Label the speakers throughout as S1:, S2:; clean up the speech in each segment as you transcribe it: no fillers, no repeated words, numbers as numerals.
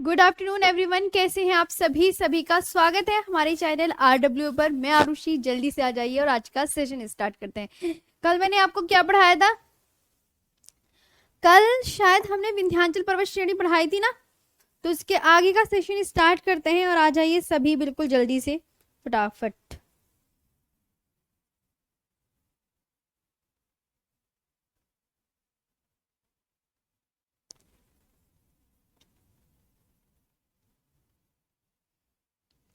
S1: Good afternoon everyone, कैसे हैं आप सभी का स्वागत है हमारे चैनल RW पर। मैं आरुषि, जल्दी से आ जाइए और आज का सेशन स्टार्ट करते हैं। कल मैंने आपको क्या पढ़ाया था? कल शायद हमने विंध्याचल पर्वत श्रेणी पढ़ाई थी ना, तो इसके आगे का सेशन स्टार्ट करते हैं और आ जाइए सभी बिल्कुल जल्दी से, फटाफट।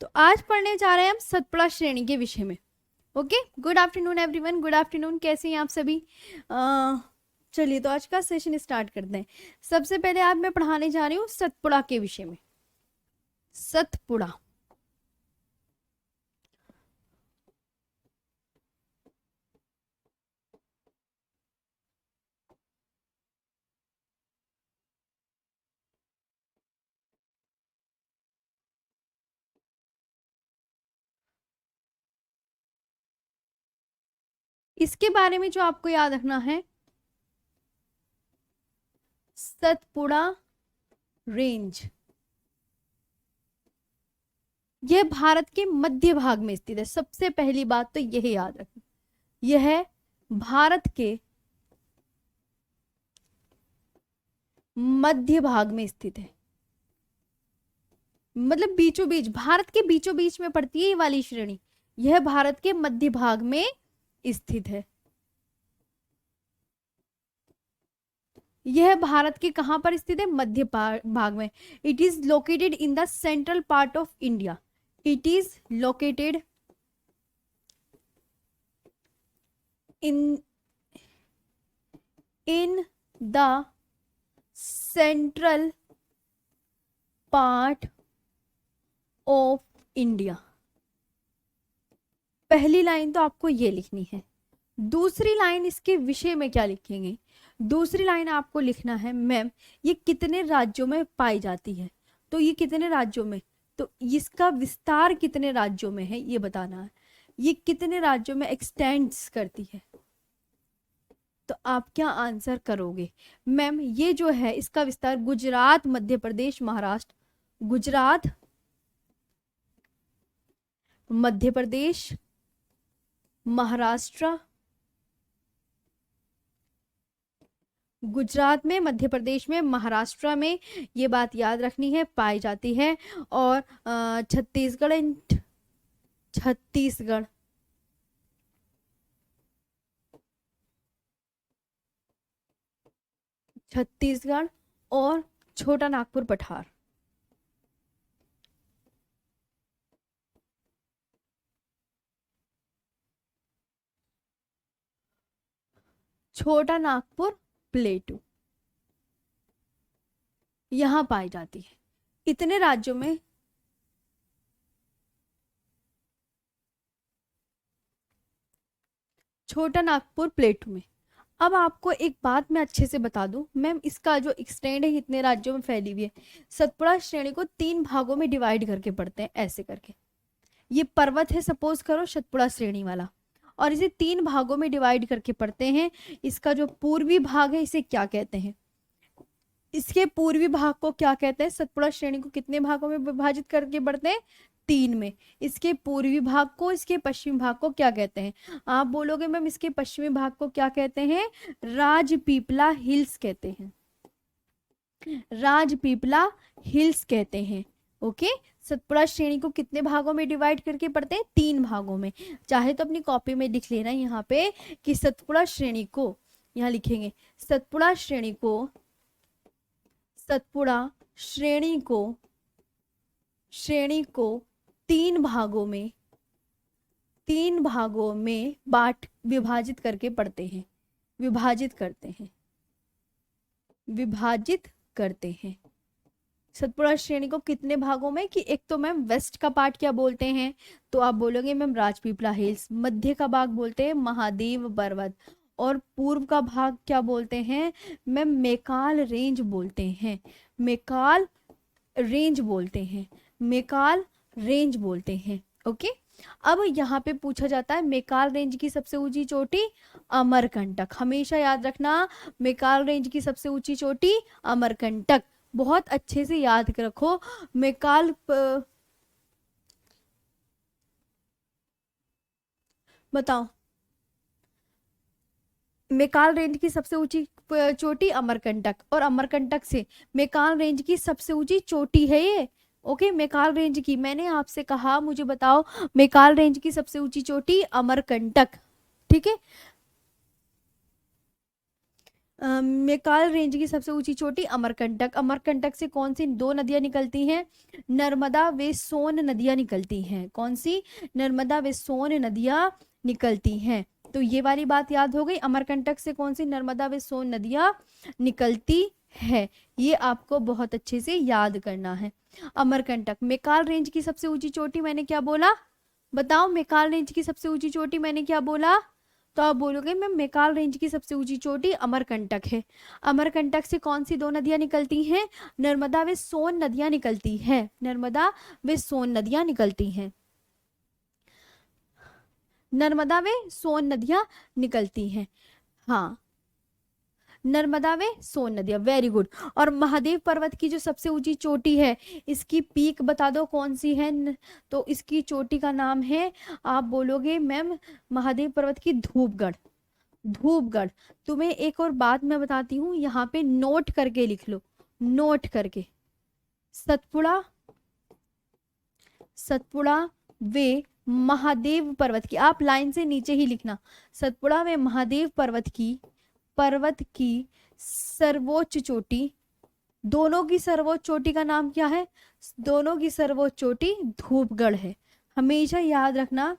S1: तो आज पढ़ने जा रहे हैं हम सतपुड़ा श्रेणी के विषय में। Okay, good afternoon everyone, good afternoon, कैसे हैं आप सभी? चलिए तो आज का सेशन स्टार्ट करते हैं। सबसे पहले आज मैं पढ़ाने जा रही हूँ सतपुड़ा के विषय में। सतपुड़ा इसके बारे में जो आपको याद रखना है, सतपुड़ा रेंज यह भारत के मध्य भाग में स्थित है। सबसे पहली बात तो यह याद रखना, यह भारत के मध्य भाग में स्थित है, मतलब बीचों बीच, भारत के बीचों बीच में पड़ती है ये वाली श्रेणी। यह भारत के मध्य भाग में स्थित है। यह भारत के कहां पर स्थित है? मध्य भाग में। It is located in the central part of India. It is located in the central part of India। पहली लाइन तो आपको ये लिखनी है। दूसरी लाइन इसके विषय में क्या लिखेंगे? दूसरी लाइन आपको लिखना है, मैम ये कितने राज्यों में पाई जाती है। तो ये कितने राज्यों में, तो इसका विस्तार कितने राज्यों में है ये बताना है। ये कितने राज्यों में एक्सटेंड्स करती है। तो आप क्या आंसर करोगे? मैम ये जो है इसका विस्तार गुजरात, मध्य प्रदेश, महाराष्ट्र, गुजरात, मध्य प्रदेश, महाराष्ट्र, गुजरात में, मध्य प्रदेश में, महाराष्ट्र में, ये बात याद रखनी है, पाई जाती है। और छत्तीसगढ़ छत्तीसगढ़ छत्तीसगढ़ और छोटा नागपुर पठार। छोटा नागपुर प्लेटू यहां पाई जाती है। इतने राज्यों में छोटा नागपुर प्लेटू में। अब आपको एक बात मैं अच्छे से बता दूं, मैम इसका जो एक्सटेंड है इतने राज्यों में फैली हुई है। सतपुड़ा श्रेणी को 3 भागों में डिवाइड करके पढ़ते हैं, ऐसे करके। ये पर्वत है सपोज करो सतपुड़ा श्रेणी वाला, और इसे 3 भागों में डिवाइड करके पढ़ते हैं। इसका जो पूर्वी भाग है इसे क्या कहते हैं? इसके पूर्वी भाग को क्या कहते हैं? सतपुड़ा श्रेणी को कितने भागों में विभाजित करके पढ़ते हैं? 3 में। इसके पूर्वी भाग को, इसके पश्चिमी भाग को क्या कहते हैं? आप बोलोगे मैम इसके पश्चिमी भाग को क्या कहते हैं? राजपीपला हिल्स कहते हैं। राजपीपला हिल्स कहते हैं। ओके, सतपुड़ा श्रेणी को कितने भागों में डिवाइड करके पढ़ते हैं? 3 भागों में। चाहे तो अपनी कॉपी में लिख लेना यहाँ पे कि सतपुड़ा श्रेणी को, यहाँ लिखेंगे सतपुड़ा श्रेणी को, सतपुड़ा श्रेणी को 3 भागों में, 3 भागों में विभाजित करके पढ़ते हैं। विभाजित करते हैं सतपुड़ा श्रेणी को कितने भागों में? कि एक तो मैम वेस्ट का पार्ट क्या बोलते हैं? तो आप बोलोगे मैम राजपीपला हिल्स। मध्य का भाग बोलते हैं महादेव पर्वत, और पूर्व का भाग क्या बोलते हैं? मैम मेकाल रेंज बोलते हैं। मेकाल रेंज बोलते हैं। ओके, अब यहाँ पे पूछा जाता है मेकाल रेंज की सबसे ऊंची चोटी अमरकंटक। हमेशा याद रखना, मेकाल रेंज की सबसे ऊंची चोटी अमरकंटक। बहुत अच्छे से याद रखो। मेकाल बताओ, मेकाल रेंज की सबसे ऊंची चोटी अमरकंटक, और अमरकंटक से मेकाल रेंज की सबसे ऊंची चोटी है ये। ओके, मेकाल रेंज की मैंने आपसे कहा, मुझे बताओ मेकाल रेंज की सबसे ऊंची चोटी अमरकंटक। ठीक है, मेकाल रेंज की सबसे ऊंची चोटी अमरकंटक। अमरकंटक से कौन सी दो नदियां निकलती हैं? नर्मदा व सोन नदियां निकलती हैं। कौन सी? नर्मदा व सोन नदियां निकलती हैं। तो ये वाली बात याद हो गई। अमरकंटक से कौन सी नर्मदा व सोन नदियां निकलती है, ये आपको बहुत अच्छे से याद करना है। अमरकंटक, मेकाल रेंज की सबसे ऊंची चोटी मैंने क्या बोला? बताओ, मेकाल रेंज की सबसे ऊंची चोटी मैंने क्या बोला? तो आप बोलोगे मैम मेकाल रेंज की सबसे ऊंची चोटी अमरकंटक है। अमरकंटक से कौन सी दो नदियां निकलती हैं? नर्मदा व सोन नदियां निकलती हैं। नर्मदा व सोन नदियां निकलती हैं। नर्मदा व सोन नदियां निकलती हैं। हाँ, नर्मदा व सोन नदियां, वेरी गुड। और महादेव पर्वत की जो सबसे ऊंची चोटी है, इसकी पीक बता दो कौन सी है? तो इसकी चोटी का नाम है, आप बोलोगे मैम महादेव पर्वत की धूपगढ़। धूपगढ़। तुम्हें एक और बात मैं बताती हूँ, यहाँ पे नोट करके लिख लो, नोट करके। सतपुड़ा, सतपुड़ा वे महादेव पर्वत की, आप लाइन से नीचे ही लिखना, सतपुड़ा वे महादेव पर्वत की सर्वोच्च चोटी, दोनों की सर्वोच्च चोटी का नाम क्या है? दोनों की सर्वोच्च चोटी धूपगढ़ है। हमेशा याद रखना,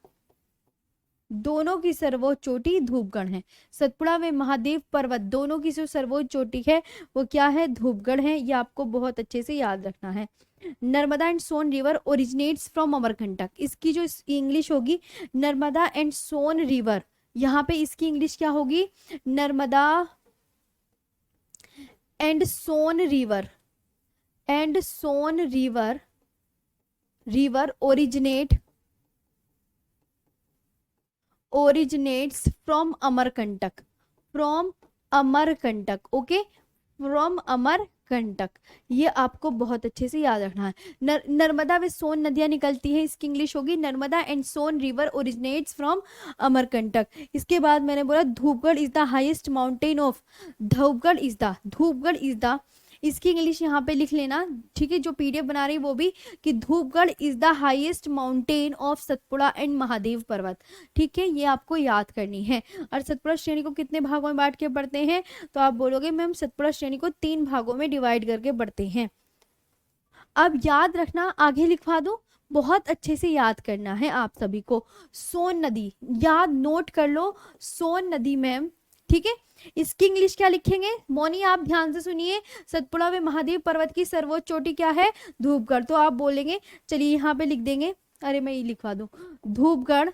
S1: दोनों की सर्वोच्च चोटी धूपगढ़ है। सतपुड़ा व महादेव पर्वत दोनों की जो सर्वोच्च चोटी है वो क्या है? धूपगढ़ है। ये आपको बहुत अच्छे से याद रखना है। Narmada and Son river originates from Amarkantak, इसकी जो इंग्लिश होगी नर्मदा एंड सोन रिवर, यहाँ पे इसकी इंग्लिश क्या होगी? Narmada and Son river, and Son river, river originates from Amarkantak, from Amarkantak. Okay, from Amarkantak, ये आपको बहुत अच्छे से याद रखना है। नर्मदा व सोन नदियां निकलती हैं, इसकी इंग्लिश होगी Narmada and Son river originates from Amarkantak. इसके बाद मैंने बोला Dhupgarh is the highest mountain of, Dhupgarh is the, इसकी इंग्लिश यहाँ पे लिख लेना, ठीक है, जो पीडीएफ बना रही वो भी, कि Dhupgarh is the highest mountain of Satpura and Mahadev पर्वत। ठीक है, ये आपको याद करनी है। और सतपुड़ा श्रेणी को कितने भागों में बांट के पढ़ते हैं? तो आप बोलोगे मैम सतपुड़ा श्रेणी को 3 भागों में डिवाइड करके पढ़ते हैं। अब याद रखना, आगे लिखवा दो, बहुत अच्छे से याद करना है आप सभी को। सोन नदी, याद नोट कर लो, सोन नदी मैम, ठीक है। इसकी इंग्लिश क्या लिखेंगे? मोनी आप ध्यान से सुनिए, सतपुड़ा व महादेव पर्वत की सर्वोच्च चोटी क्या है? धूपगढ़। तो आप बोलेंगे, चलिए यहाँ पे लिख देंगे, अरे मैं ये लिखवा दूं, Dhupgarh,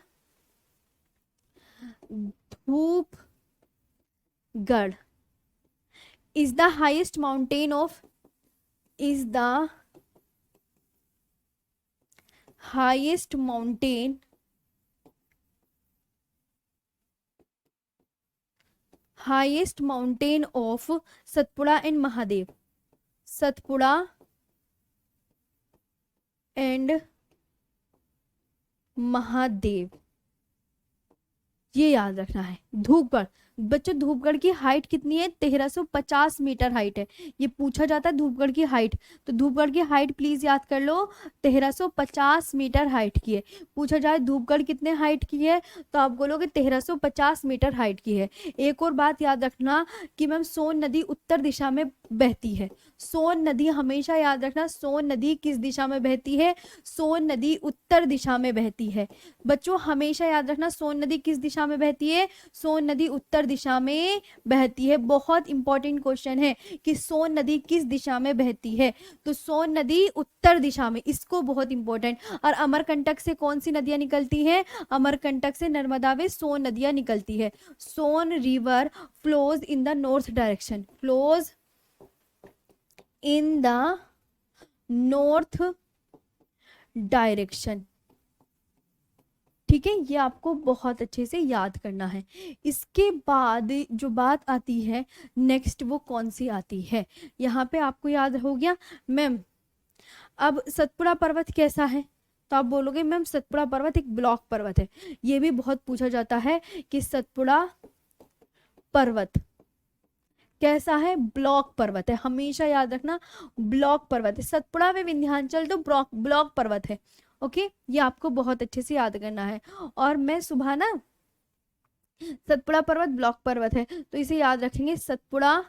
S1: Dhupgarh is the highest mountain of, is the highest mountain, highest mountain of Satpura and Mahadev, Satpura and Mahadev, ये याद रखना है। धूपगढ़, बच्चों धूपगढ़ की हाइट कितनी है? 1350 मीटर हाइट है। ये पूछा जाता है धूपगढ़ की हाइट, तो धूपगढ़ की हाइट प्लीज याद कर लो, 1350 मीटर हाइट की है। पूछा जाए धूपगढ़ कितने हाइट की है, तो आप बोलोगे 1350 मीटर हाइट की है। एक और बात याद रखना कि मैम सोन नदी उत्तर दिशा में बहती है। सोन नदी, हमेशा याद रखना, सोन नदी किस दिशा में बहती है? सोन नदी उत्तर दिशा में बहती है। बच्चों हमेशा याद रखना, सोन नदी किस दिशा में बहती है? सोन नदी उत्तर दिशा में बहती है। बहुत इंपॉर्टेंट क्वेश्चन है कि सोन नदी किस दिशा में बहती है, तो सोन नदी उत्तर दिशा में, इसको बहुत इंपॉर्टेंट। और अमरकंटक से कौन सी नदियां निकलती हैं? अमरकंटक से नर्मदा व सोन नदियां निकलती है। Son river flows in the north direction, flows in the north direction, ठीक ठीक है, ये आपको बहुत अच्छे से याद करना है। इसके बाद जो बात आती है नेक्स्ट, वो कौन सी आती है, यहाँ पे आपको याद हो गया मैम। अब सतपुड़ा पर्वत कैसा है, तो आप बोलोगे मैम सतपुड़ा पर्वत एक ब्लॉक पर्वत है। ये भी बहुत पूछा जाता है कि सतपुड़ा पर्वत कैसा है, ब्लॉक पर्वत है, हमेशा याद रखना ब्लॉक पर्वत है। सतपुड़ा में विंध्याचल तो ब्लॉक पर्वत है। ओके, ये आपको बहुत अच्छे से याद करना है। और मैं सुबह ना, सतपुड़ा पर्वत ब्लॉक पर्वत है तो इसे याद रखेंगे, Satpura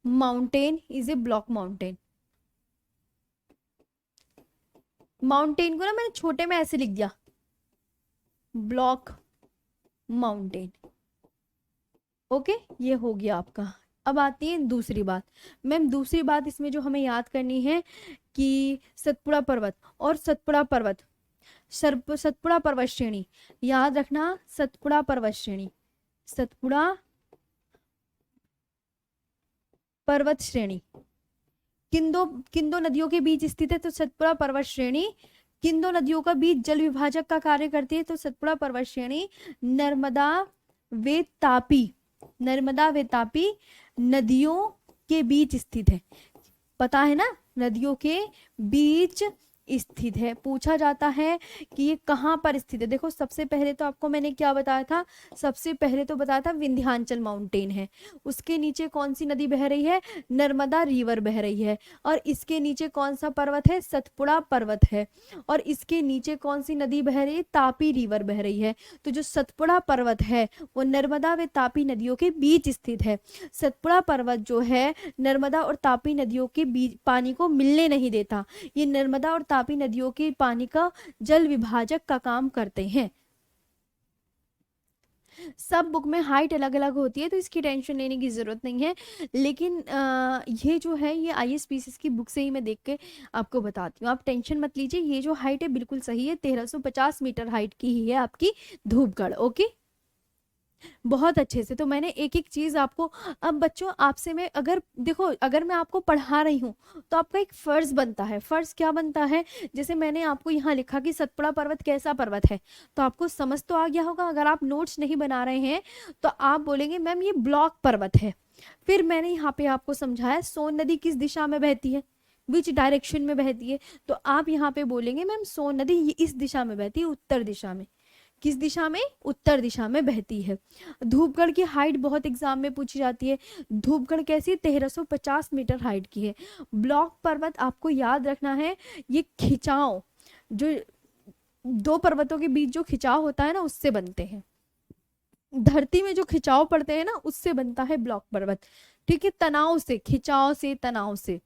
S1: mountain is a block mountain. Mountain को ना मैंने छोटे में ऐसे लिख दिया, ब्लॉक माउंटेन। ओके, ये हो गया आपका। अब आती है दूसरी बात। मैम दूसरी बात इसमें जो हमें याद करनी है कि सतपुड़ा पर्वत और सतपुड़ा पर्वत, सतपुड़ा पर्वत श्रेणी याद रखना, सतपुड़ा पर्वत श्रेणी, सतपुड़ा पर्वत श्रेणी किन दो नदियों के बीच स्थित है, तो सतपुड़ा पर्वत श्रेणी किन दो नदियों का बीच जल विभाजक का कार्य करती है, तो सतपुड़ा पर्वत श्रेणी नर्मदा व तापी, नर्मदा व तापी नदियों के बीच स्थित है। पता है ना, नदियों के बीच स्थित है। पूछा जाता है कि ये कहाँ पर स्थित है। देखो सबसे पहले तो आपको मैंने क्या बताया था, सबसे पहले तो बताया था विंध्याचल माउंटेन है, उसके नीचे कौन सी नदी बह रही है, नर्मदा रिवर बह रही है, और इसके नीचे कौन सा पर्वत है, सतपुड़ा पर्वत है, और इसके नीचे कौन सी नदी बह रही है, तापी रिवर बह रही है। तो जो सतपुड़ा पर्वत है वो नर्मदा व तापी नदियों के बीच स्थित है। सतपुड़ा पर्वत जो है नर्मदा और तापी नदियों के बीच पानी को मिलने नहीं देता, ये नर्मदा और तापी नदियों के पानी का जल विभाजक का काम करते हैं। सब बुक में हाइट अलग अलग होती है तो इसकी टेंशन लेने की जरूरत नहीं है, लेकिन ये जो है ये ISPCS की बुक से ही मैं देख के आपको बताती हूँ, आप टेंशन मत लीजिए। ये जो हाइट है बिल्कुल सही है, 1350 मीटर हाइट की ही है आपकी धूपगढ़। ओके, बहुत अच्छे से। तो मैंने एक एक चीज आपको, अब बच्चों आपसे मैं अगर देखो, अगर मैं आपको पढ़ा रही हूँ तो आपका एक फर्ज बनता है। फर्ज क्या बनता है, जैसे मैंने आपको यहाँ लिखा कि सतपुड़ा पर्वत कैसा पर्वत है, तो आपको समझ तो आ गया होगा। अगर आप नोट्स नहीं बना रहे हैं तो आप बोलेंगे मैम ये ब्लॉक पर्वत है। फिर मैंने यहाँ पे आपको समझाया सोन नदी किस दिशा में बहती है, विच डायरेक्शन में बहती है, तो आप यहाँ पे बोलेंगे मैम सोन नदी इस दिशा में बहती है, उत्तर दिशा में। किस दिशा में, उत्तर दिशा में बहती है। धूपगढ़ की हाइट बहुत एग्जाम में पूछी जाती है। धूपगढ़ कैसी, 1350 मीटर हाइट की है। ब्लॉक पर्वत आपको याद रखना है, ये खिंचाव जो दो पर्वतों के बीच जो खिंचाव होता है ना उससे बनते हैं। धरती में जो खिंचाव पड़ते हैं ना उससे बनता है ब्लॉक पर्वत। ठीक है, तनाव से, खिंचाव से, तनाव से।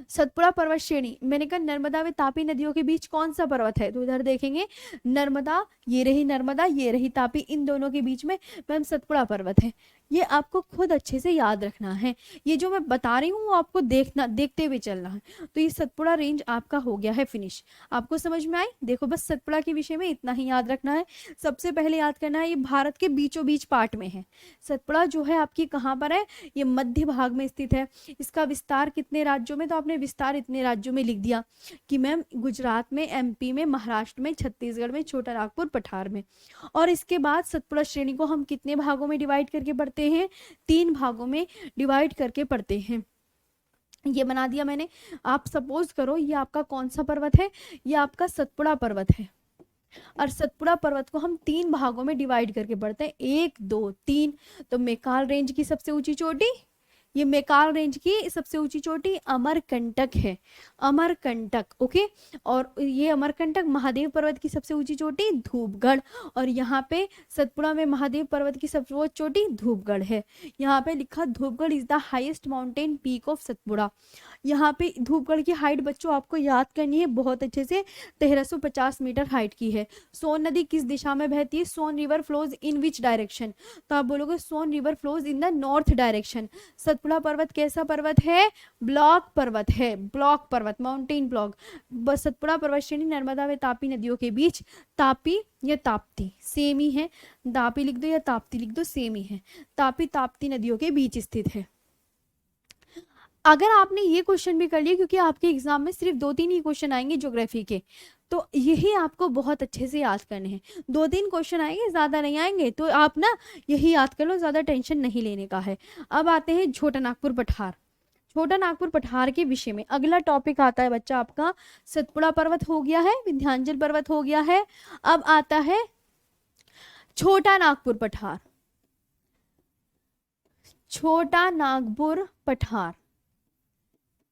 S1: सतपुड़ा पर्वत श्रेणी, मैंने कहा नर्मदा व तापी नदियों के बीच कौन सा पर्वत है, तो इधर देखेंगे नर्मदा, ये रही नर्मदा, ये रही तापी, इन दोनों के बीच में मैम सतपुड़ा पर्वत है। ये आपको खुद अच्छे से याद रखना है। ये जो मैं बता रही हूँ आपको देखना, देखते हुए चलना है। तो ये सतपुड़ा रेंज आपका हो गया है फिनिश। आपको समझ में आई? देखो बस सतपुड़ा के विषय में इतना ही याद रखना है। सबसे पहले याद करना है ये भारत के बीचों बीच पार्ट में है। सतपुड़ा जो है आपकी कहाँ पर है, ये मध्य भाग में स्थित है। इसका विस्तार कितने राज्यों में, तो आपने विस्तार इतने राज्यों में लिख दिया कि मैम गुजरात में, MP में, महाराष्ट्र में, छत्तीसगढ़ में, छोटा नागपुर, पठार में। और इसके बाद सतपुड़ा श्रेणी को हम कितने भागों में डिवाइड करके पढ़ते हैं, 3 भागों में डिवाइड करके पढ़ते हैं। ये बना दिया मैंने। आप सपोज करो ये आपका कौन सा पर्वत है, ये आपका सतपुड़ा पर्वत है, और सतपुड़ा पर्वत को हम 3 भागों में डिवाइड करके पढ़ते हैं, 1 2 3। तो मेकाल रेंज की सबसे ऊंची चोटी, ये मेकाल रेंज की सबसे ऊंची चोटी अमरकंटक है, अमरकंटक। ओके, और ये अमरकंटक, महादेव पर्वत की सबसे ऊंची चोटी धूपगढ़, और यहाँ पे सतपुड़ा में महादेव पर्वत की सबसे ऊंची चोटी धूपगढ़ है। यहाँ पे लिखा Dhupgarh is the highest mountain peak of Satpura. यहाँ पे धूपगढ़ की हाइट बच्चों आपको याद करनी है बहुत अच्छे से, 1350 मीटर हाइट की है। सोन नदी किस दिशा में बहती है, Son river flows in which direction, तो आप बोलोगे Son river flows in the north direction. Satpura पर्वत कैसा पर्वत है, ब्लॉक पर्वत है, ब्लॉक पर्वत, माउंटेन ब्लॉक। सतपुड़ा पर्वत श्रेणी नर्मदा व तापी नदियों के बीच, तापी या ताप्ती सेम ही है, तापी लिख दो या ताप्ती लिख दो सेम ही है, तापी ताप्ती नदियों के बीच स्थित है। अगर आपने ये क्वेश्चन भी कर लिया, क्योंकि आपके एग्जाम में सिर्फ 2-3 ही क्वेश्चन आएंगे ज्योग्राफी के, तो यही आपको बहुत अच्छे से याद करने हैं। 2-3 क्वेश्चन आएंगे, ज़्यादा नहीं आएंगे, तो आप ना यही याद कर लो, ज़्यादा टेंशन नहीं लेने का है। अब आते हैं छोटा नागपुर पठार। छोटा नागपुर पठार के विषय में अगला टॉपिक आता है बच्चा आपका, सतपुड़ा पर्वत हो गया है, विंध्याचल पर्वत हो गया है, अब आता है छोटा नागपुर पठार। छोटा नागपुर पठार,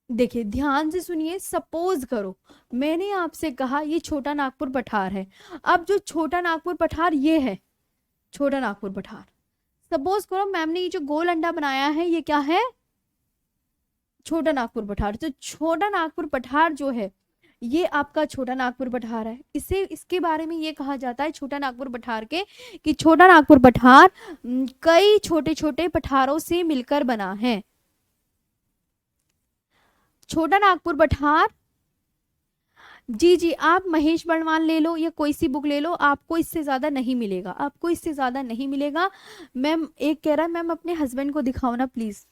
S1: देखिए ध्यान से सुनिए, सपोज करो मैंने आपसे कहा ये छोटा नागपुर पठार है। अब जो छोटा नागपुर पठार ये है छोटा नागपुर पठार, सपोज करो मैम ने ये जो गोल अंडा बनाया है ये क्या है, छोटा नागपुर पठार। तो छोटा नागपुर पठार जो है ये आपका छोटा नागपुर पठार है। इसे इसके बारे में ये कहा जाता है छोटा नागपुर पठार के कि छोटा नागपुर पठार कई छोटे छोटे पठारों से मिलकर बना है। छोटा नागपुर पठार, जी जी आप महेश बर्णवाल ले लो या कोई सी बुक ले लो, आपको इससे ज्यादा नहीं मिलेगा, आपको इससे ज्यादा नहीं मिलेगा। मैम एक कह रहा है मैम अपने हस्बैंड को दिखाओ ना प्लीज।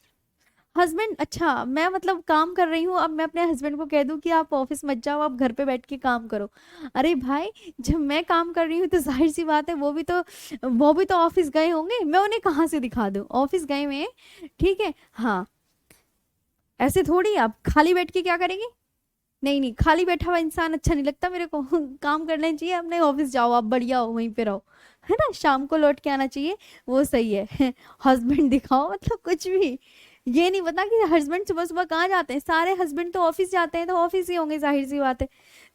S1: हस्बैंड, अच्छा मैं मतलब काम कर रही हूँ, अब मैं अपने हस्बैंड को कह दूँ कि आप ऑफिस मत जाओ, आप घर पे बैठ के काम करो। अरे भाई जब मैं काम कर रही हूँ तो जाहिर सी बात है वो भी तो ऑफिस गए होंगे, मैं उन्हें कहाँ से दिखा दूँ, ऑफिस गए हुए हैं, ठीक है। हाँ ऐसे थोड़ी आप खाली बैठ के क्या करेंगे, नहीं नहीं खाली बैठा हुआ इंसान अच्छा नहीं लगता मेरे को काम करना चाहिए, अपने ऑफिस जाओ, आप बढ़िया हो वहीं पे रहो, है ना, शाम को लौट के आना चाहिए, वो सही है हस्बैंड दिखाओ मतलब कुछ भी, ये नहीं पता कि हस्बैंड सुबह सुबह कहाँ जाते हैं, सारे हस्बैंड तो ऑफिस जाते हैं, तो ऑफिस ही होंगे जाहिर सी बात है।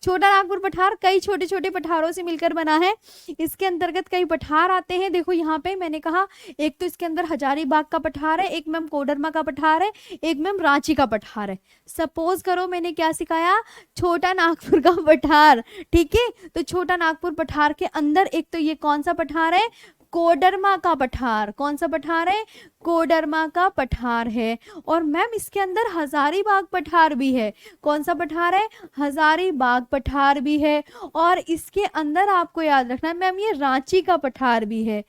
S1: छोटा नागपुर पठार कई छोटे छोटे पठारों से मिलकर बना है। इसके अंतर्गत कई पठार आते हैं, देखो यहाँ पे मैंने कहा एक तो इसके अंदर हजारीबाग का पठार है, एक मैम कोडरमा का पठार है, एक मैम रांची का पठार है। सपोज करो मैंने क्या सिखाया, छोटा नागपुर का पठार, ठीक है। तो छोटा नागपुर पठार के अंदर एक तो ये कौन सा पठार है, कोडरमा का पठार, कौन सा पठार है, कोडरमा का पठार है। और मैम इसके अंदर हजारीबाग पठार भी है, कौन सा पठार है, हजारीबाग पठार भी है। और इसके अंदर आपको याद रखना है मैम ये रांची का पठार भी है,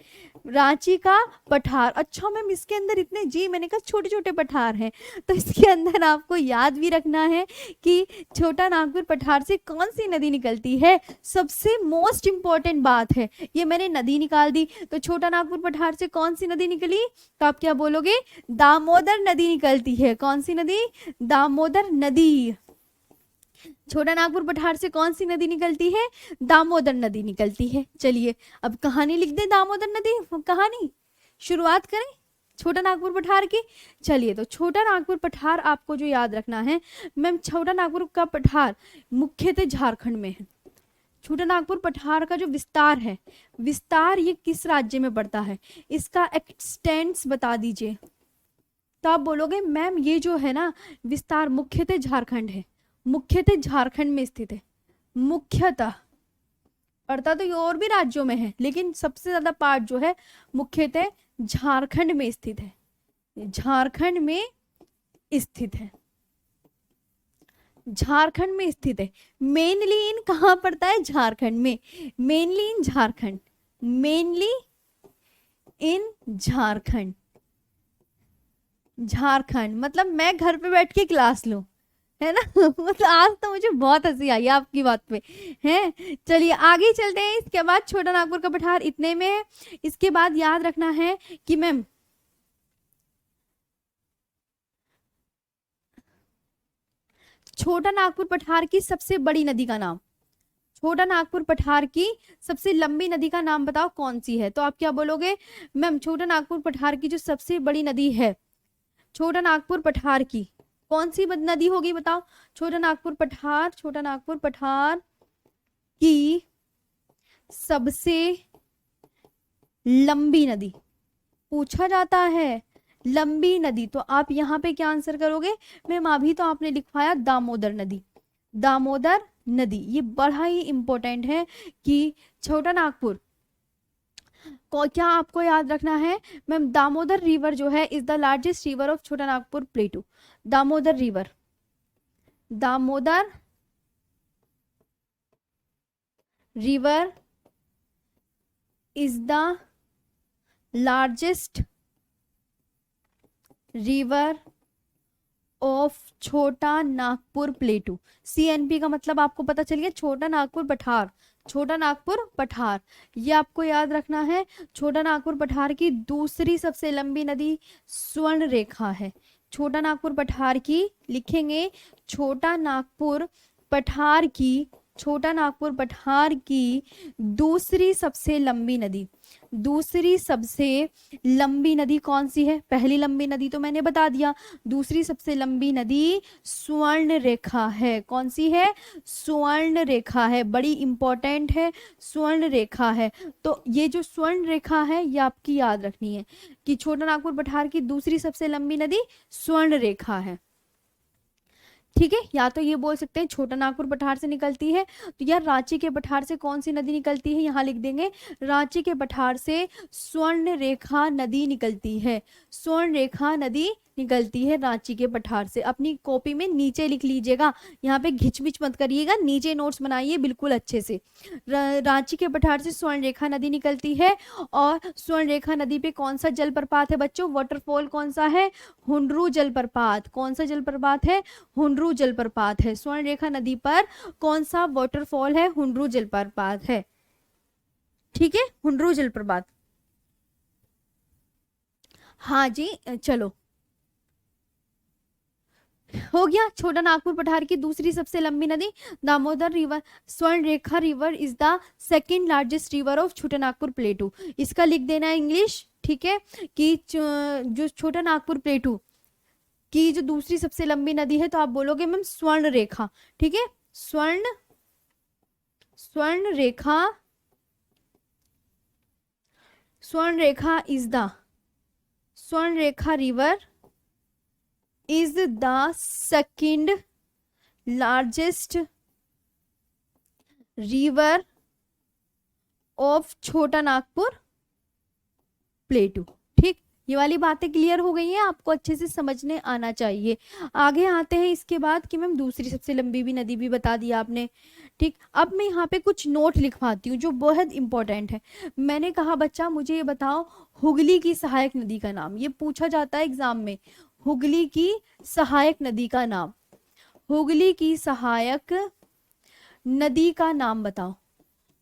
S1: रांची का पठार। अच्छा मैम इसके अंदर इतने, जी मैंने कहा छोटे छोटे पठार हैं, तो इसके अंदर आपको याद भी रखना है कि छोटा नागपुर पठार से कौन सी नदी निकलती है, सबसे मोस्ट इंपॉर्टेंट बात है ये, मैंने नदी निकाल दी, तो छोटा नागपुर पठार से कौन सी नदी निकली, तो आप क्या बोलोगे, दामोदर नदी निकलती है, कौन सी नदी, दामोदर नदी। छोटा नागपुर पठार से कौन सी नदी निकलती है, दामोदर नदी निकलती है। चलिए अब कहानी लिख दे, दामोदर नदी कहानी शुरुआत करें छोटा नागपुर पठार की। चलिए तो छोटा नागपुर पठार आपको जो याद रखना है मैम, छोटा नागपुर का पठार मुख्यतः झारखंड में है। छोटा नागपुर पठार का जो विस्तार है, विस्तार ये किस राज्य में पड़ता है, इसका एक्सटेंस बता दीजिए। तो आप बोलोगे मैम ये जो है ना विस्तार मुख्यतः झारखंड है, मुख्यतः झारखंड में स्थित है, मुख्यतः, पड़ता तो ये और भी राज्यों में है लेकिन सबसे ज्यादा पार्ट जो है मुख्यतः झारखंड में स्थित है, झारखंड में स्थित है, झारखंड में स्थित है। मेनली इन कहाँ पड़ता है, झारखंड में, मेनली इन झारखंड, मेनली इन झारखंड, झारखंड मतलब मैं घर पे बैठ के क्लास लूं, है ना मतलब आज तो मुझे बहुत हंसी आई आपकी बात पे है। चलिए आगे चलते हैं, इसके बाद छोटा नागपुर का पठार इतने में है। इसके बाद याद रखना है कि मैम छोटा नागपुर पठार की सबसे बड़ी नदी का नाम, छोटा नागपुर पठार की सबसे लंबी नदी का नाम बताओ कौन सी है। तो आप क्या बोलोगे मैम, छोटा नागपुर पठार की जो सबसे बड़ी नदी है, छोटा नागपुर पठार की कौन सी नदी होगी बताओ, छोटा नागपुर पठार, छोटा नागपुर पठार की सबसे लंबी नदी पूछा जाता है, लंबी नदी। तो आप यहाँ पे क्या आंसर करोगे मैम, अभी तो आपने लिखवाया दामोदर नदी, दामोदर नदी। ये बड़ा ही इंपॉर्टेंट है कि छोटा नागपुर को क्या आपको याद रखना है मैम, दामोदर रिवर जो है is the largest river of Chota Nagpur plateau. Damodar river, Damodar river is the largest river of Chota Nagpur प्लेटू। CNP का मतलब आपको पता चल गया, छोटा नागपुर पठार, छोटा नागपुर पठार, ये आपको याद रखना है। छोटा नागपुर पठार की दूसरी सबसे लंबी नदी स्वर्ण रेखा है। छोटा नागपुर पठार की लिखेंगे, छोटा नागपुर पठार की, छोटा नागपुर पठार की दूसरी सबसे लंबी नदी, दूसरी सबसे लंबी नदी कौन सी है? पहली लंबी नदी तो मैंने बता दिया, दूसरी सबसे लंबी नदी स्वर्ण रेखा है। कौन सी है? स्वर्ण रेखा है, बड़ी इंपॉर्टेंट है, स्वर्ण रेखा है। तो ये जो स्वर्ण रेखा है ये आपकी याद रखनी है कि छोटा नागपुर पठार की दूसरी सबसे लंबी नदी स्वर्ण रेखा है। ठीक है, या तो ये बोल सकते हैं छोटा नागपुर पठार से निकलती है, तो यार रांची के पठार से कौन सी नदी निकलती है? यहाँ लिख देंगे, रांची के पठार से स्वर्ण रेखा नदी निकलती है, स्वर्ण रेखा नदी निकलती है रांची के पठार से। अपनी कॉपी में नीचे लिख लीजिएगा, यहाँ पे घिचपिच मत करिएगा, नीचे नोट्स बनाइए बिल्कुल अच्छे से। रांची के पठार से स्वर्ण रेखा नदी निकलती है, और स्वर्ण रेखा नदी पे कौन सा जलप्रपात है बच्चों? वाटरफॉल कौन सा है? हुंडरू जलप्रपात। कौन सा जलप्रपात है? हुंडरू जलप्रपात है। स्वर्ण रेखा नदी पर कौन सा वाटरफॉल है? हुंडरू जलप्रपात है। ठीक है, हुंडरू जलप्रपात। हाँ जी, चलो हो गया। छोटा नागपुर पठार की दूसरी सबसे लंबी नदी Damodar river, Swarnarekha river is the second largest river of Chota Nagpur प्लेटू। इसका लिख देना है इंग्लिश, ठीक है, कि जो छोटा नागपुर प्लेटू की जो दूसरी सबसे लंबी नदी है, तो आप बोलोगे मैम स्वर्ण रेखा। ठीक है, स्वर्ण रेखा, स्वर्ण रेखा is the, Swarnarekha river is the second largest river of छोटा नागपुर प्लेटू। ठीक, ये वाली बातें क्लियर हो गई हैं, आपको अच्छे से समझने आना चाहिए। आगे आते हैं इसके बाद कि मैम दूसरी सबसे लंबी भी नदी भी बता दिया आपने। ठीक, अब मैं यहाँ पे कुछ नोट लिखवाती हूँ जो बहुत इंपॉर्टेंट है। मैंने कहा बच्चा मुझे ये बताओ हुगली की सहायक नदी का नाम, ये पूछा जाता है एग्जाम में। हुगली की सहायक नदी का नाम, हुगली की सहायक नदी का नाम बताओ,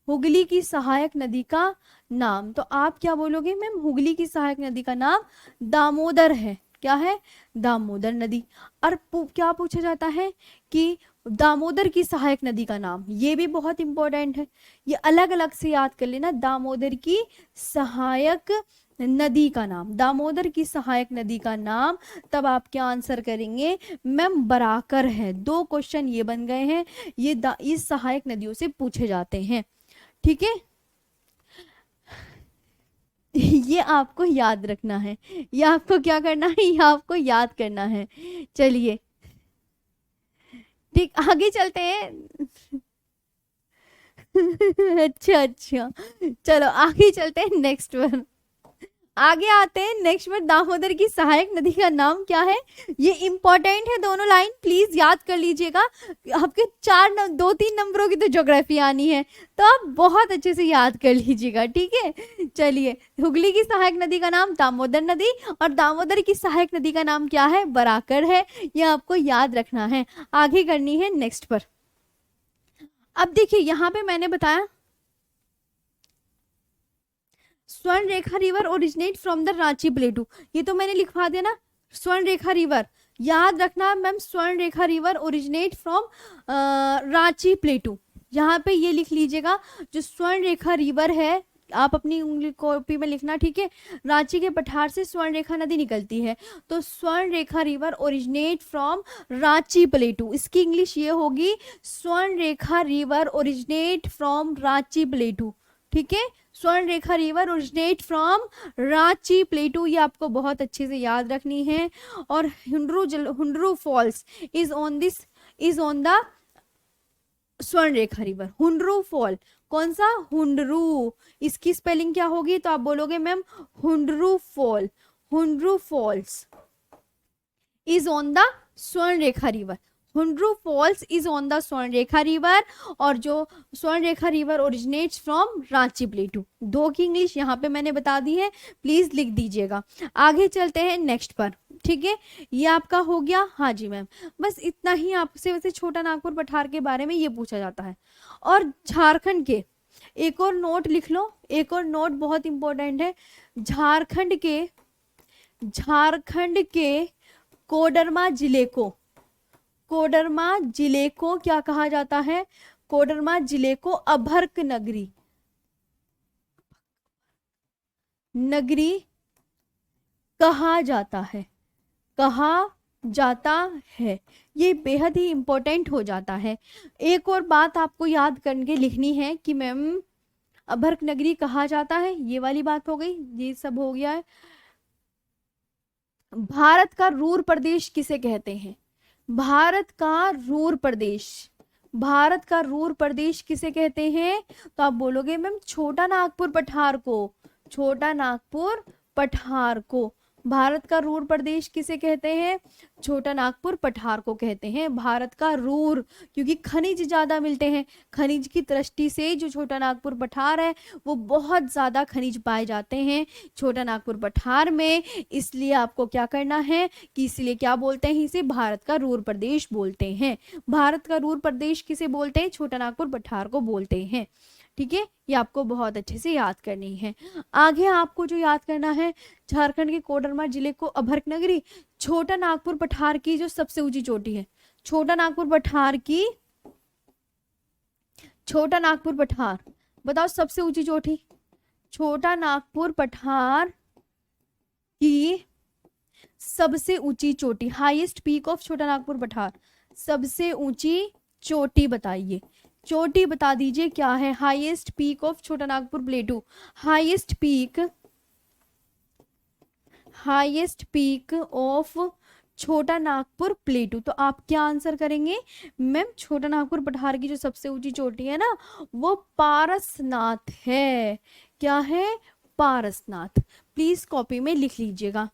S1: हुगली की सहायक नदी का नाम। तो आप क्या बोलोगे मैम? हुगली की सहायक नदी का नाम दामोदर है। क्या है? दामोदर नदी। और क्या पूछा जाता है कि दामोदर की सहायक नदी का नाम, ये भी बहुत इंपॉर्टेंट है, ये अलग अलग से याद कर लेना। दामोदर की सहायक नदी का नाम, दामोदर की सहायक नदी का नाम। तब आप क्या आंसर करेंगे मैम? बराकर है। दो क्वेश्चन ये बन गए हैं, ये इस सहायक नदियों से पूछे जाते हैं। ठीक है, ये आपको याद रखना है, ये आपको क्या करना है? ये आपको याद करना है। चलिए ठीक, आगे चलते हैं। अच्छा, चलो आगे चलते हैं नेक्स्ट पर। आगे आते हैं नेक्स्ट में, दामोदर की सहायक नदी का नाम क्या है? ये इंपॉर्टेंट है, दोनों लाइन प्लीज याद कर लीजिएगा। आपके 2-3 नंबरों की तो ज्योग्राफी आनी है, तो आप बहुत अच्छे से याद कर लीजिएगा। ठीक है, चलिए, हुगली की सहायक नदी का नाम दामोदर नदी, और दामोदर की सहायक नदी का नाम क्या है? बराकर है। ये आपको याद रखना है। आगे करनी है नेक्स्ट पर। अब देखिए यहाँ पे मैंने बताया Swarnarekha river originate from the Ranchi plateau, ये तो मैंने लिखवा दिया ना। स्वर्ण रेखा रिवर याद रखना ma'am, Swarnarekha river originate from Ranchi plateau. यहाँ पे ये लिख लीजिएगा, जो स्वर्ण रेखा रिवर है, आप अपनी उंगली कॉपी में लिखना। ठीक है, रांची के पठार से स्वर्ण रेखा नदी निकलती है, तो Swarnarekha river originate from Ranchi plateau. इसकी इंग्लिश ये होगी, Swarnarekha river originate from Ranchi plateau. ठीक है, Swarnarekha river originate from Ranchi plateau, ये आपको बहुत अच्छे से याद रखनी है। और Hundru falls is on the Swarnarekha river. Hundru fall, कौन सा? हुंडरू। इसकी स्पेलिंग क्या होगी? तो आप बोलोगे ma'am Hundru fall, Hundru falls is on the Swarnarekha river. Hundru falls is on the Swarnarekha river, और जो Swarnarekha river originates from Ranchi plateau. दो की इंग्लिश यहाँ पे मैंने बता दी है, प्लीज लिख दीजिएगा। आगे चलते हैं नेक्स्ट पर। ठीक है, ये आपका हो गया। हाँ जी मैम, बस इतना ही आपसे वैसे छोटा नागपुर पठार के बारे में ये पूछा जाता है। और झारखंड के एक और नोट लिख लो, एक और नोट बहुत इंपॉर्टेंट है। झारखंड के कोडरमा जिले को, कोडरमा जिले को क्या कहा जाता है? कोडरमा जिले को अभर्क नगरी नगरी कहा जाता है, कहा जाता है। ये बेहद ही इंपॉर्टेंट हो जाता है। एक और बात आपको याद करके लिखनी है कि मैम अभर्क नगरी कहा जाता है, ये वाली बात हो गई, ये सब हो गया है। भारत का रूर प्रदेश किसे कहते हैं? भारत का रूर प्रदेश, भारत का रूर प्रदेश किसे कहते हैं? तो आप बोलोगे मैम छोटा नागपुर पठार को, छोटा नागपुर पठार को। भारत का रूर प्रदेश किसे कहते हैं? छोटा नागपुर पठार को कहते हैं भारत का रूर, क्योंकि खनिज ज्यादा मिलते हैं। खनिज की दृष्टि से जो छोटा नागपुर पठार है वो बहुत ज्यादा खनिज पाए जाते हैं छोटा नागपुर पठार में। इसलिए आपको क्या करना है कि इसलिए क्या बोलते हैं, इसे भारत का रूर प्रदेश बोलते हैं। भारत का रूर प्रदेश किसे बोलते हैं? छोटा नागपुर पठार को बोलते हैं। ठीक है, ये आपको बहुत अच्छे से याद करनी है। आगे आपको जो याद करना है, झारखंड के कोडरमा जिले को अभर्क नगरी, छोटा नागपुर पठार की जो सबसे ऊंची चोटी है, छोटा नागपुर पठार की, छोटा नागपुर पठार बताओ सबसे ऊंची चोटी, छोटा नागपुर पठार की सबसे ऊंची चोटी, highest peak of Chota Nagpur पठार, सबसे ऊंची चोटी बताइए, चोटी बता दीजिए क्या है? Highest peak of Chota Nagpur प्लेटू, highest peak of Chota Nagpur प्लेटू। तो आप क्या आंसर करेंगे मैम? छोटा नागपुर पठार की जो सबसे ऊंची चोटी है ना वो पारसनाथ है। क्या है? पारसनाथ। प्लीज कॉपी में लिख लीजिएगा,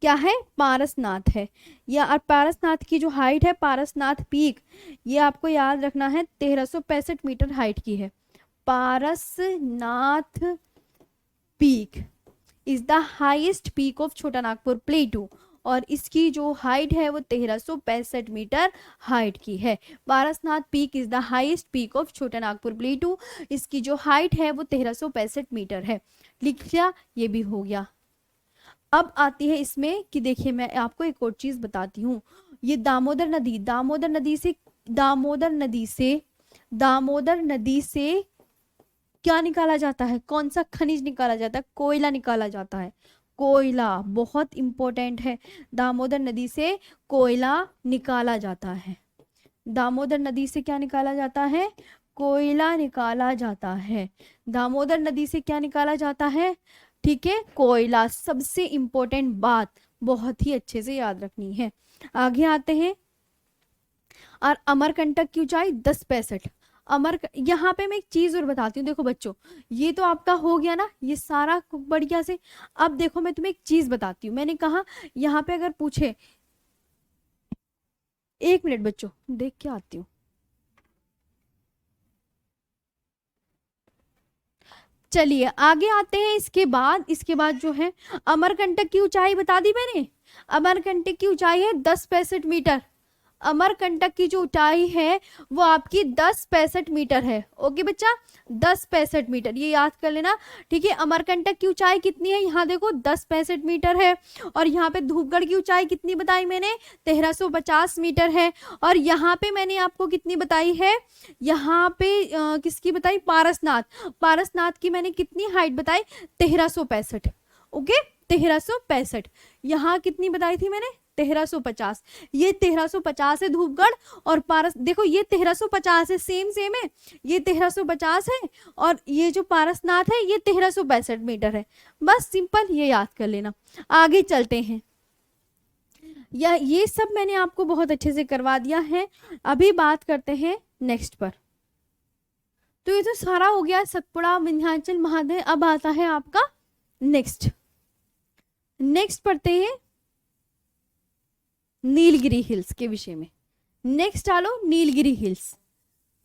S1: क्या है? पारसनाथ है। या और पारसनाथ की जो हाइट है, पारसनाथ पीक, ये आपको याद रखना है 1365 मीटर हाइट की है। Parasnath peak is the highest peak of Chota Nagpur प्लेटू, और इसकी जो हाइट है वो 1365 मीटर हाइट की है। Parasnath peak is the highest peak of Chota Nagpur प्लेटू, इसकी जो हाइट है वो 1365 मीटर है। लिख लिया, ये भी हो गया। अब आती है इसमें कि देखिए मैं आपको एक और चीज बताती हूँ। ये दामोदर नदी, दामोदर नदी से क्या निकाला जाता है? कौन सा खनिज निकाला जाता है? कोयला निकाला जाता है। कोयला बहुत इंपॉर्टेंट है। दामोदर नदी से कोयला निकाला जाता है। दामोदर नदी से क्या निकाला जाता है? कोयला निकाला जाता है। दामोदर नदी से क्या निकाला जाता है? ठीक है, कोयला। सबसे इंपॉर्टेंट बात बहुत ही अच्छे से याद रखनी है। आगे आते हैं। और अमरकंटक की ऊंचाई 1065। यहाँ पे मैं एक चीज और बताती हूँ, देखो बच्चों, ये तो आपका हो गया ना, ये सारा बढ़िया से। अब देखो मैं तुम्हें एक चीज बताती हूँ, मैंने कहा यहाँ पे अगर पूछे, एक मिनट बच्चों देख के आती हूँ। चलिए आगे आते हैं। इसके बाद जो है अमरकंटक की ऊंचाई बता दी मैंने। अमरकंटक की ऊंचाई है 1065 मीटर। अमरकंटक की जो ऊंचाई है वो आपकी 1065 मीटर है। ओके बच्चा, 1065 मीटर, ये याद कर लेना। ठीक है, अमरकंटक की ऊंचाई कितनी है? यहाँ देखो 1065 मीटर है। और यहाँ पे धूपगढ़ की ऊंचाई कितनी बताई मैंने? 1350 मीटर है। और यहाँ पे मैंने आपको कितनी बताई है? यहाँ पे किसकी बताई? पारसनाथ। पारसनाथ की मैंने कितनी हाइट बताई? 1365। ओके, 1365। यहाँ कितनी बताई थी मैंने? 1350। ये 1350 है धूपगढ़, और पारस देखो ये 1350 है, सेम है। ये 1350 है और ये जो पारसनाथ है ये 1365 मीटर है। बस सिंपल ये याद कर लेना। आगे चलते हैं। ये सब मैंने आपको बहुत अच्छे से करवा दिया है। अभी बात करते हैं नेक्स्ट पर। तो ये तो सारा हो गया सतपुड़ा, विंध्याचल, महादेव। अब आता है आपका नेक्स्ट पढ़ते हैं नीलगिरी हिल्स के विषय में। नेक्स्ट डालो नीलगिरी हिल्स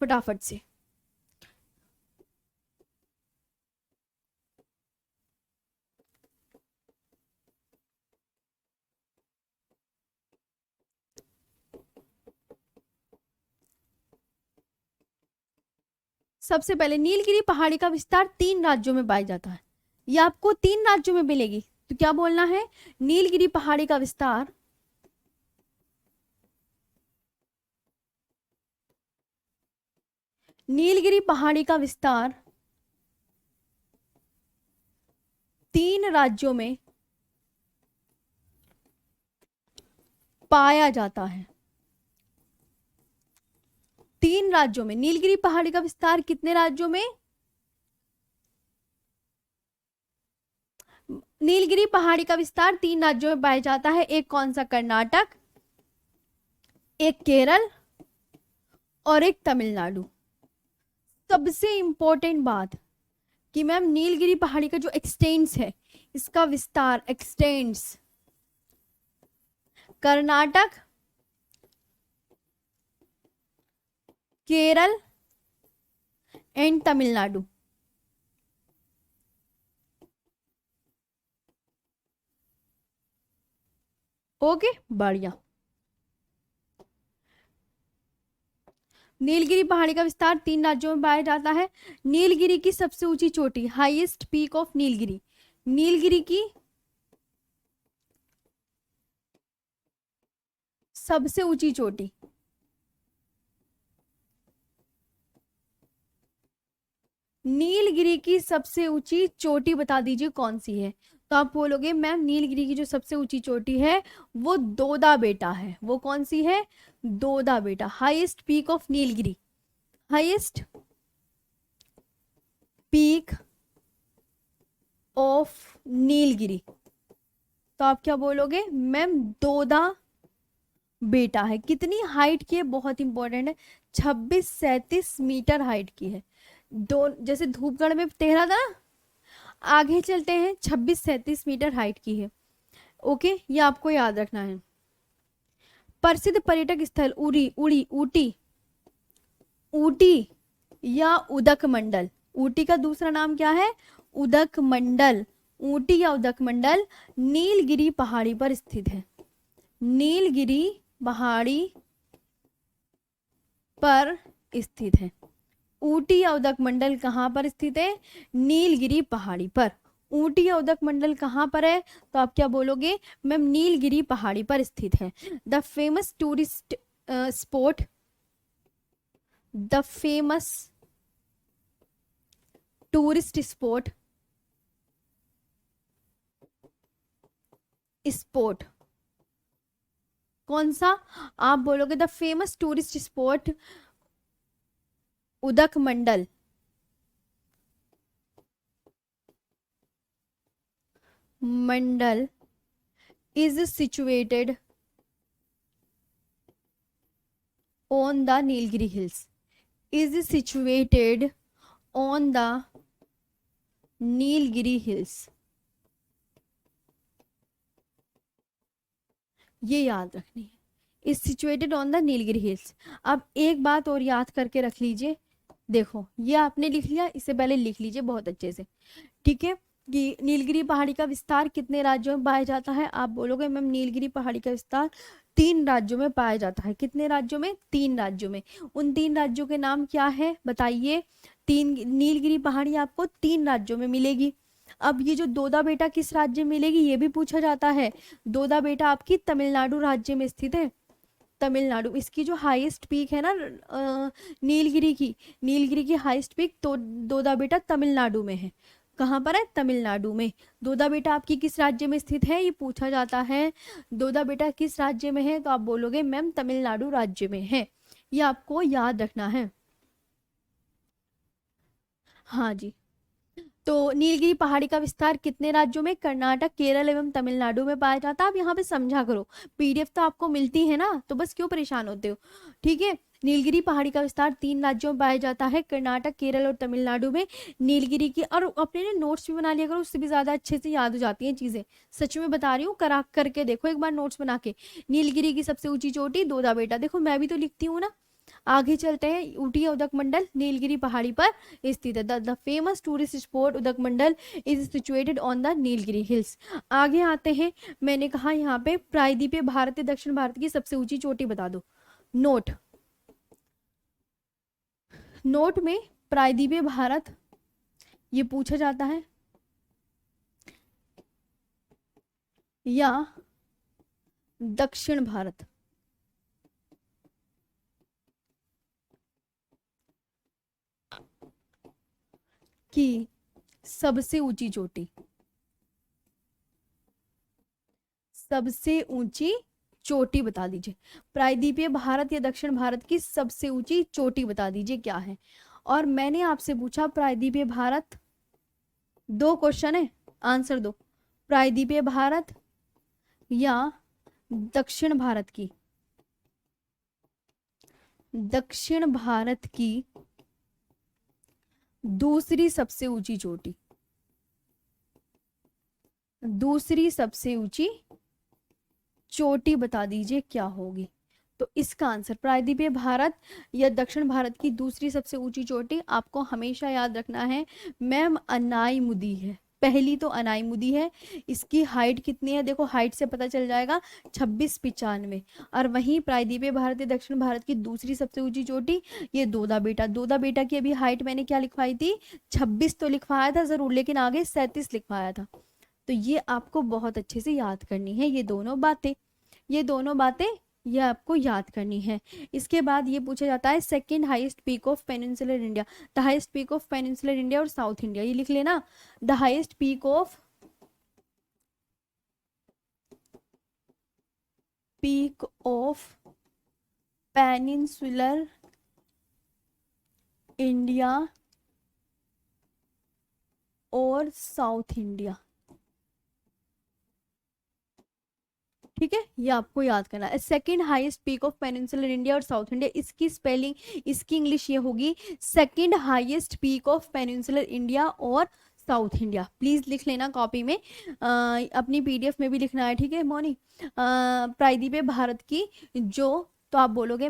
S1: फटाफट से। सबसे पहले नीलगिरी पहाड़ी का विस्तार 3 राज्यों में पाया जाता है। ये आपको 3 राज्यों में मिलेगी, तो क्या बोलना है? नीलगिरी पहाड़ी का विस्तार नीलगिरी पहाड़ी का विस्तार 3 राज्यों में पाया जाता है। 3 राज्यों में नीलगिरी पहाड़ी का विस्तार कितने राज्यों में? नीलगिरी पहाड़ी का विस्तार 3 राज्यों में पाया जाता है। एक कौन सा? कर्नाटक, एक केरल और एक तमिलनाडु। सबसे इंपॉर्टेंट बात कि मैम नीलगिरी पहाड़ी का जो एक्सटेंस है, इसका विस्तार expanse Karnataka, Kerala and Tamil Nadu. Okay, बढ़िया। नीलगिरी पहाड़ी का विस्तार 3 राज्यों में पाया जाता है। नीलगिरी की सबसे ऊंची चोटी, highest peak of Nilgiri, Nilgiri की सबसे ऊंची चोटी, नीलगिरी की सबसे ऊंची चोटी बता दीजिए कौन सी है? तो आप बोलोगे मैम नीलगिरी की जो सबसे ऊंची चोटी है वो दोदा बेटा है। वो कौन सी है? दोदा बेटा। Highest peak of Nilgiri, highest peak of Nilgiri. तो आप क्या बोलोगे मैम? दोदा बेटा है। कितनी हाइट की है? बहुत इंपॉर्टेंट है, 2637 मीटर हाइट की है। दो, जैसे धूपगढ़ में 13 था ना, आगे चलते हैं, 2637 मीटर हाइट की है। ओके, ये आपको याद रखना है। प्रसिद्ध पर्यटक स्थल उड़ी उड़ी ऊटी, ऊटी या उदक मंडल। ऊटी का दूसरा नाम क्या है? उदक मंडल। ऊटी या उदक मंडल नीलगिरी पहाड़ी पर स्थित है। नीलगिरी पहाड़ी पर स्थित है। ऊटी या उदक मंडल कहाँ पर स्थित है? नीलगिरी पहाड़ी पर। ऊटी या उदक मंडल कहाँ पर है? तो आप क्या बोलोगे मैम? नीलगिरी पहाड़ी पर स्थित है। The famous tourist spot, the famous tourist spot, spot कौन सा? आप बोलोगे द फेमस टूरिस्ट स्पॉट उदक मंडल। मंडल is situated on the Nilgiri hills, is situated on the Nilgiri hills. ये याद रखनी है, is situated on the Nilgiri hills. अब एक बात और याद करके रख लीजिए, देखो ये आपने लिख लिया, इससे पहले लिख लीजिए बहुत अच्छे से, ठीक है? कि नीलगिरी पहाड़ी का विस्तार कितने राज्यों में पाया जाता है? आप बोलोगे मैम नीलगिरी पहाड़ी का विस्तार 3 राज्यों में पाया जाता है। कितने राज्यों में? 3 राज्यों में। उन 3 राज्यों के नाम क्या है बताइए? नीलगिरी पहाड़ी आपको 3 राज्यों में मिलेगी। अब ये जो दोदा बेटा किस राज्य में मिलेगी ये भी पूछा जाता है। दोदा बेटा आपकी तमिलनाडु राज्य में स्थित है। तमिलनाडु, इसकी जो हाईएस्ट पीक है ना नीलगिरी की हाईएस्ट पीक तो दोदा बेटा तमिलनाडु में है। कहाँ पर है? तमिलनाडु में। दोदा बेटा आपकी किस राज्य में स्थित है ये पूछा जाता है। दोदा बेटा किस राज्य में है? तो आप बोलोगे मैम तमिलनाडु राज्य में है। ये आपको याद रखना है। हाँ जी, तो नीलगिरी पहाड़ी का विस्तार कितने राज्यों में? कर्नाटक, केरल एवं तमिलनाडु में पाया जाता है। आप यहाँ पे समझा करो, पीडीएफ तो आपको मिलती है ना, तो बस क्यों परेशान होते हो, ठीक है? नीलगिरी पहाड़ी का विस्तार 3 राज्यों में पाया जाता है, कर्नाटक, केरल और तमिलनाडु में। नीलगिरी की, और अपने ने नोट्स भी बना लिया करो, उससे भी ज्यादा अच्छे से याद हो जाती हैं चीजें। सच में बता रही हूँ, करा करके देखो एक बार नोट्स बना के। नीलगिरी की सबसे ऊंची चोटी दोदा बेटा, देखो मैं भी तो लिखती हूँ ना। आगे चलते हैं, ऊटी उदक मंडल नीलगिरी पहाड़ी पर स्थित है। The famous tourist spot Udagamandalam is situated on the Nilgiri hills. आगे आते हैं, मैंने कहा यहाँ पे प्रायद्वीपीय भारत दक्षिण भारत की सबसे ऊंची चोटी बता दो। नोट, नोट में प्रायद्वीपीय भारत ये पूछा जाता है, या दक्षिण भारत की सबसे ऊंची चोटी, सबसे ऊंची चोटी बता दीजिए। प्रायद्वीपीय भारत या दक्षिण भारत की सबसे ऊंची चोटी बता दीजिए क्या है। और मैंने आपसे पूछा प्रायद्वीपीय भारत, दो क्वेश्चन है, आंसर दो। प्रायद्वीपीय भारत या दक्षिण भारत की, दक्षिण भारत की दूसरी सबसे ऊंची चोटी, दूसरी सबसे ऊंची चोटी बता दीजिए क्या होगी। तो इसका आंसर प्रायद्वीपीय भारत या दक्षिण भारत की दूसरी सबसे ऊंची चोटी, आपको हमेशा याद रखना है मैम अनाईमुदी है। पहली तो अनाईमुदी है, इसकी हाइट कितनी है देखो, हाइट से पता चल जाएगा 2695। और वहीं प्रायद्वीपीय भारत या दक्षिण भारत की दूसरी सबसे ऊंची चोटी ये दोदा बेटा, दोदा बेटा की अभी हाइट मैंने क्या लिखवाई थी, 26 तो लिखवाया था जरूर, लेकिन आगे 37 लिखवाया था। तो ये आपको बहुत अच्छे से याद करनी है, ये दोनों बातें, ये दोनों बातें ये आपको याद करनी है। इसके बाद ये पूछा जाता है second highest peak of peninsular India, the highest peak of peninsular India और साउथ इंडिया, ये लिख लेना। The highest peak of peninsular India और साउथ इंडिया, ठीक है, ये आपको याद करना है। Second highest peak of peninsular India और साउथ इंडिया, इसकी स्पेलिंग, इसकी इंग्लिश ये होगी second highest peak of peninsular India और साउथ इंडिया। प्लीज लिख लेना कॉपी में, अपनी पीडीएफ में भी लिखना है, ठीक है मोनी। प्रायद्वीपीय भारत की जो, तो आप बोलोगे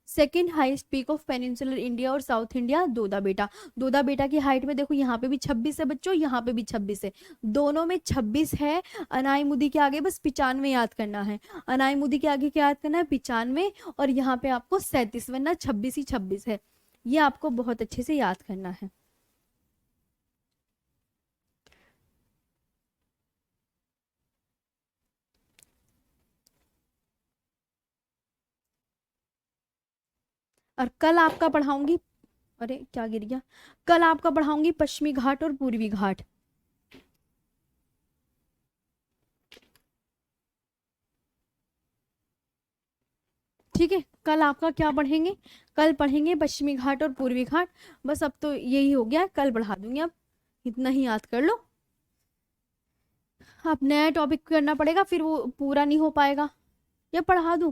S1: second highest peak of peninsular India और साउथ इंडिया दोदा बेटा। दोदा बेटा की हाइट में देखो यहाँ पे भी 26 है बच्चों, यहाँ पे भी 26 है, दोनों में 26 है। अनाईमुदी के आगे बस 95 याद करना है, अनाईमुदी के आगे क्या याद करना है, 95, और यहाँ पे आपको 37, वरना 26 ही 26 है। ये आपको बहुत अच्छे से याद करना है। और कल आपका पढ़ाऊंगी, अरे क्या गिर गया, कल आपका पढ़ाऊंगी पश्चिमी घाट और पूर्वी घाट। ठीक है, कल आपका क्या पढ़ेंगे, कल पढ़ेंगे पश्चिमी घाट और पूर्वी घाट। बस अब तो यही हो गया, कल पढ़ा दूंगी, अब इतना ही याद कर लो। अब नया टॉपिक करना पड़ेगा, फिर वो पूरा नहीं हो पाएगा, या पढ़ा दूं।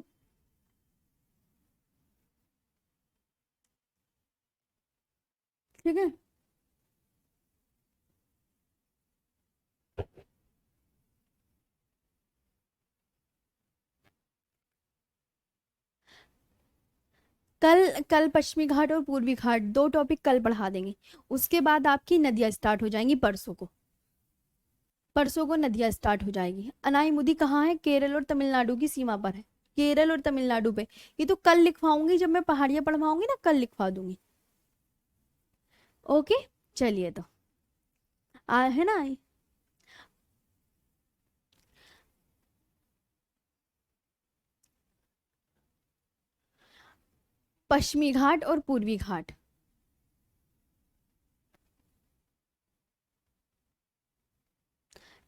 S1: ठीक है, कल कल पश्चिमी घाट और पूर्वी घाट दो टॉपिक कल पढ़ा देंगे। उसके बाद आपकी नदियां स्टार्ट हो जाएंगी परसों को, परसों को नदियां स्टार्ट हो जाएगी। अनाईमुदी कहाँ है, केरल और तमिलनाडु की सीमा पर है, केरल और तमिलनाडु पे। ये तो कल लिखवाऊंगी, जब मैं पहाड़ियां पढ़वाऊंगी ना कल लिखवा दूंगी। ओके, चलिए तो है ना। पश्चिमी घाट और पूर्वी घाट,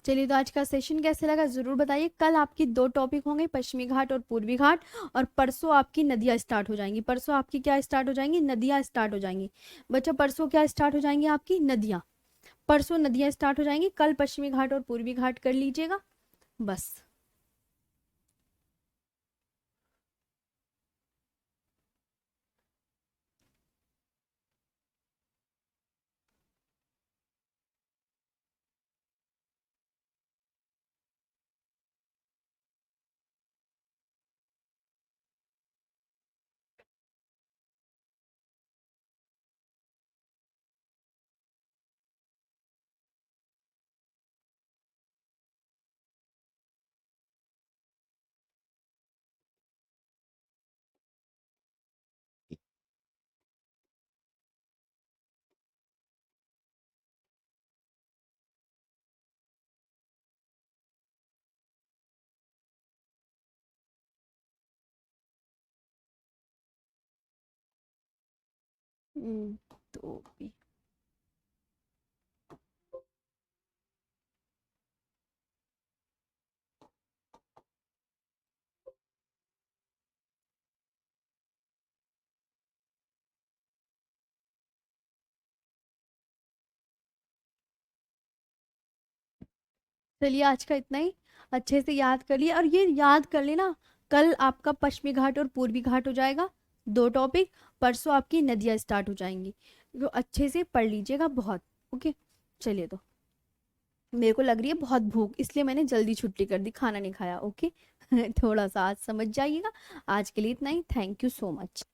S1: चलिए तो आज का सेशन कैसे लगा जरूर बताइए। कल आपकी दो टॉपिक होंगे, पश्चिमी घाट और पूर्वी घाट, और परसों आपकी नदियां स्टार्ट हो जाएंगी। परसों आपकी क्या स्टार्ट हो जाएंगी, नदियां स्टार्ट हो जाएंगी। बच्चों परसों क्या स्टार्ट हो जाएंगी आपकी, नदियां, परसों नदियां स्टार्ट हो जाएंगी। कल पश्चिमी घाट और पूर्वी घाट कर लीजिएगा बस। तो भी चलिए, आज का इतना ही। अच्छे से याद कर लिए, और ये याद कर लेना, कल आपका पश्चिमी घाट और पूर्वी घाट हो जाएगा, 2 टॉपिक। परसों आपकी नदियाँ स्टार्ट हो जाएंगी, तो अच्छे से पढ़ लीजिएगा बहुत। ओके, चलिए तो, मेरे को लग रही है बहुत भूख, इसलिए मैंने जल्दी छुट्टी कर दी, खाना नहीं खाया। ओके थोड़ा सा आज समझ जाइएगा। आज के लिए इतना ही। Thank you so much.